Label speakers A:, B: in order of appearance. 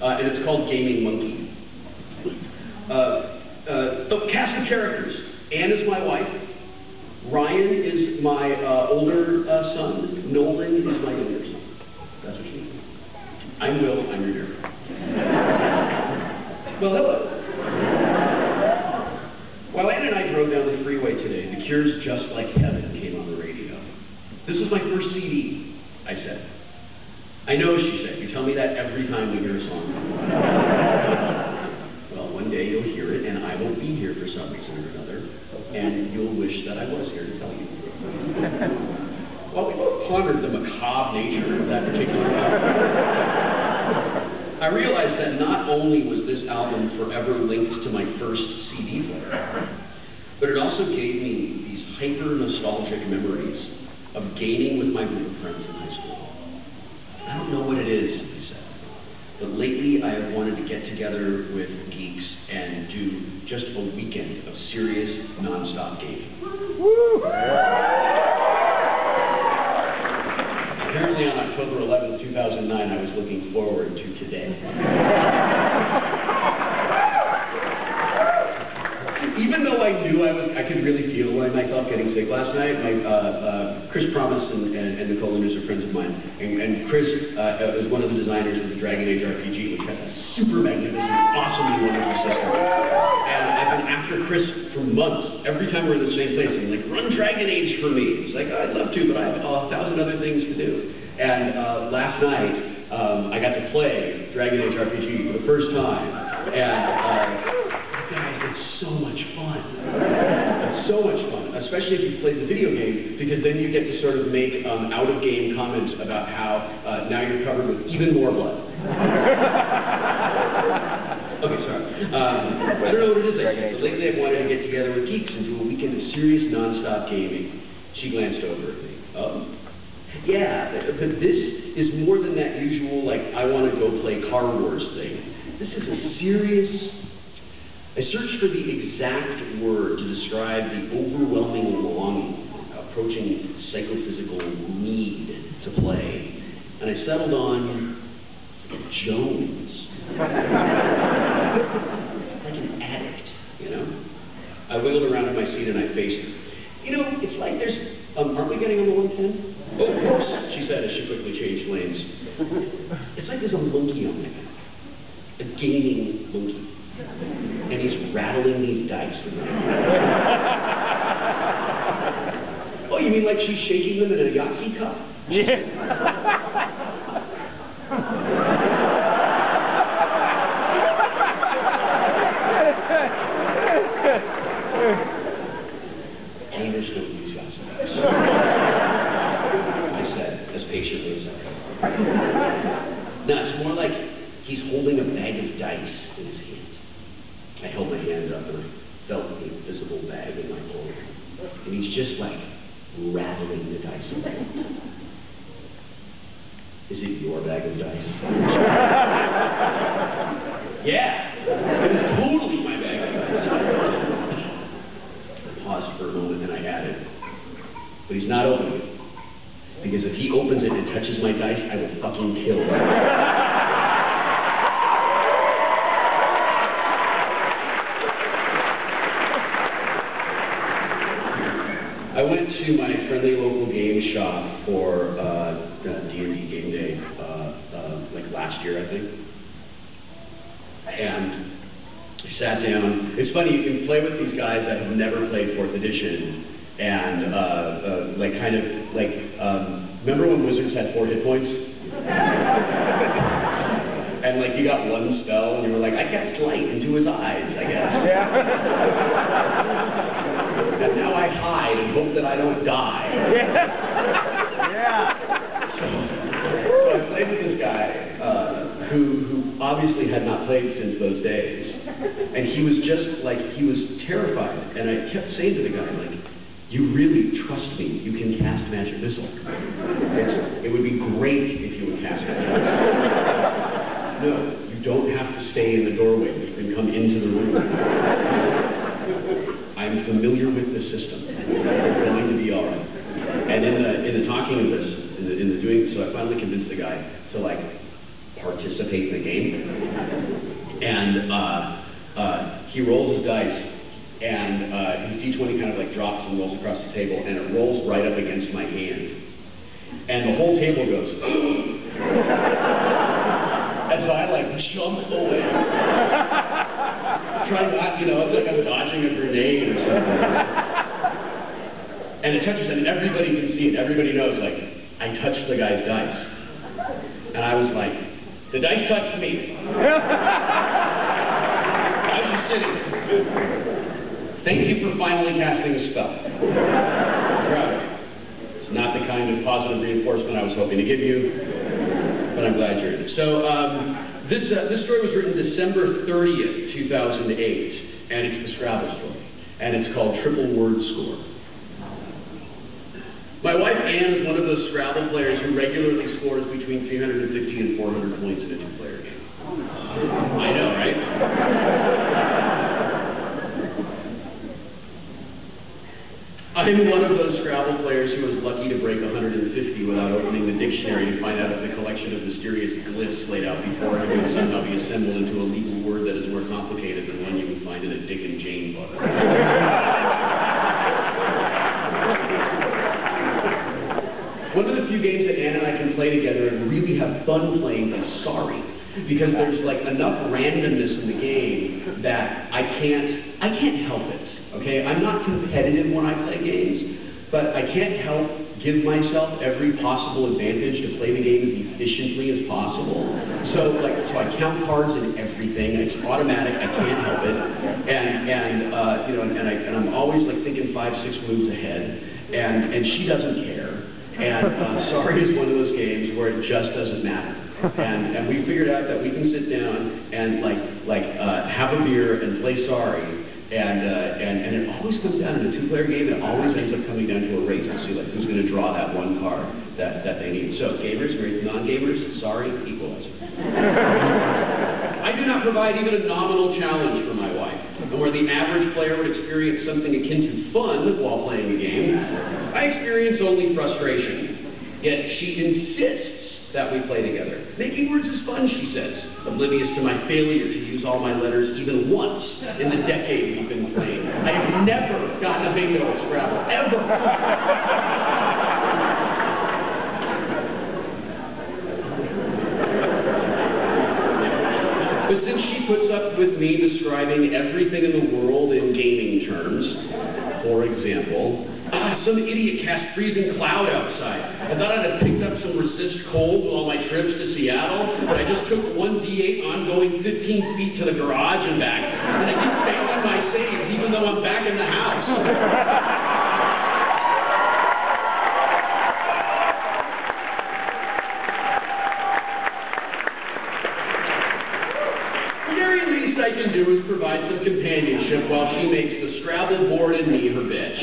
A: and it's called Gaming Monkey. So cast of characters. Anne is my wife. Ryan is my older son. Nolan is my younger son. That's what you mean. I'm Will. I'm your hero. Well, hello. While Anne and I drove down the freeway today, The Cure's Just Like Heaven came on the radio. This is my first CD, I said. I know, she said. You tell me that every time we hear a song. Well, one day you'll hear it, and I won't be here for some reason or another, and you'll wish that I was here to tell you. Well, we both pondered the macabre nature of that particular album. I realized that not only was this album forever linked to my first CD player, but it also gave me these hyper-nostalgic memories of gaming with my group of friends in high school. I don't know what it is, he said, but lately I have wanted to get together with geeks and do just a weekend of serious, non-stop gaming. Woo! Apparently on October 11th, 2009, I was looking forward to today. Even though I knew I could really feel myself getting sick last night, Chris Promise and Nicole Linders are friends of mine, and Chris is one of the designers of the Dragon Age RPG, which has a super magnificent, awesomely wonderful system. And I've been after Chris for months. Every time we're in the same place, I'm like, run Dragon Age for me. He's like, I'd love to, but I have 1,000 other things to do. And last night, I got to play Dragon Age RPG for the first time, and guys, it's so much fun. It's so much fun, especially if you've played the video game, because then you get to sort of make out-of-game comments about how now you're covered with even more blood. Okay, sorry. I don't know what it is, but lately I've wanted to get together with geeks and do a weekend of serious, non-stop gaming. She glanced over at me. Yeah, but this is more than that usual, like, I want to go play Car Wars thing. This is a serious... I searched for the exact word to describe the overwhelming longing, approaching psychophysical need to play, and I settled on Jones. Like an addict, you know? I wiggled around in my seat and I faced her. You know, it's like there's, aren't we getting on the 110? Oh, of course, she said as she quickly changed lanes. It's like there's a monkey on my back, a gaming monkey. And he's rattling these dice with me. Oh, you mean like she's shaking them in a Yahtzee cup? Yeah. Gamers don't use Yahtzee cups. I said, as patiently as I could. No, it's more like he's holding a bag of dice in his hand. I held my hand up and I felt the invisible bag in my palm. And he's just like rattling the dice around. Is it your bag of dice? Yeah, it is totally my bag of dice. I paused for a moment and I added, but he's not opening it. Because if he opens it and touches my dice, I will fucking kill him. I went to my friendly local game shop for D&D game day, like last year, I think. And I sat down. It's funny, you can play with these guys that have never played 4th edition, and remember when wizards had 4 hit points? And like you got one spell, and you were like, I cast light into his eyes, I guess. Yeah. And now I hide and hope that I don't die. Yeah. So I played with this guy who obviously had not played since those days. And he was just like, he was terrified. And I kept saying to the guy, like, you really trust me, you can cast Magic Missile. It would be great if you would cast Magic Missile. No, you don't have to stay in the doorway. You can come into the room. I'm familiar with the system. It's going to be all right. And in the talking of this, in the doing, so I finally convinced the guy to like participate in the game. And he rolls his dice, and his D20 kind of like drops and rolls across the table, and it rolls right up against my hand. And the whole table goes, and so I like jump away. Try not, you know, it's like I'm dodging a grenade or something. And it touches, and everybody can see it. Everybody knows, like, I touched the guy's dice. And I was like, the dice touched me. I was just sitting. Thank you for finally casting a spell. Proud of you. It's not the kind of positive reinforcement I was hoping to give you, but I'm glad you're in it. So this story was written December 30th, 2008, and it's the Scrabble story, and it's called Triple Word Score. My wife Anne is one of those Scrabble players who regularly scores between 350 and 400 points in a two-player game. I know, right? I'm one of those Scrabble players who was lucky to break 150 without opening the dictionary to find out if the collection of mysterious glyphs laid out before him would somehow be assembled into a legal word that is more complicated than one you would find in a Dick and Jane book. One of the few games that Anne and I can play together and really have fun playing is Sorry, because there's like enough randomness in the game that I can't help it. Okay, I'm not competitive when I play games, but I can't help give myself every possible advantage to play the game as efficiently as possible. So I count cards and everything. It's automatic. I can't help it, and I'm always like thinking 5-6 moves ahead, and she doesn't care. And Sorry is one of those games where it just doesn't matter. And we figured out that we can sit down and have a beer and play Sorry. And it always comes down in a two-player game. It always ends up coming down to a race to see like who's going to draw that one card that they need. So gamers, great. Non-gamers, Sorry, equalizer. I do not provide even a nominal challenge for my wife. And where the average player would experience something akin to fun while playing a game, I experience only frustration. Yet she insists that we play together. Making words is fun, she says, oblivious to my failure to use all my letters even once in the decade we've been playing. I have never gotten a bingo at Scrabble, ever. But since she puts up with me describing everything in the world in gaming terms, for example, some idiot cast freezing cloud outside. I thought I'd have picked up some resist cold with all my trips to Seattle, but I just took 1d8 ongoing 15 feet to the garage and back, and I keep failing my saves even though I'm back in the house. I can do is provide some companionship while she makes the Scrabble board and me her bitch.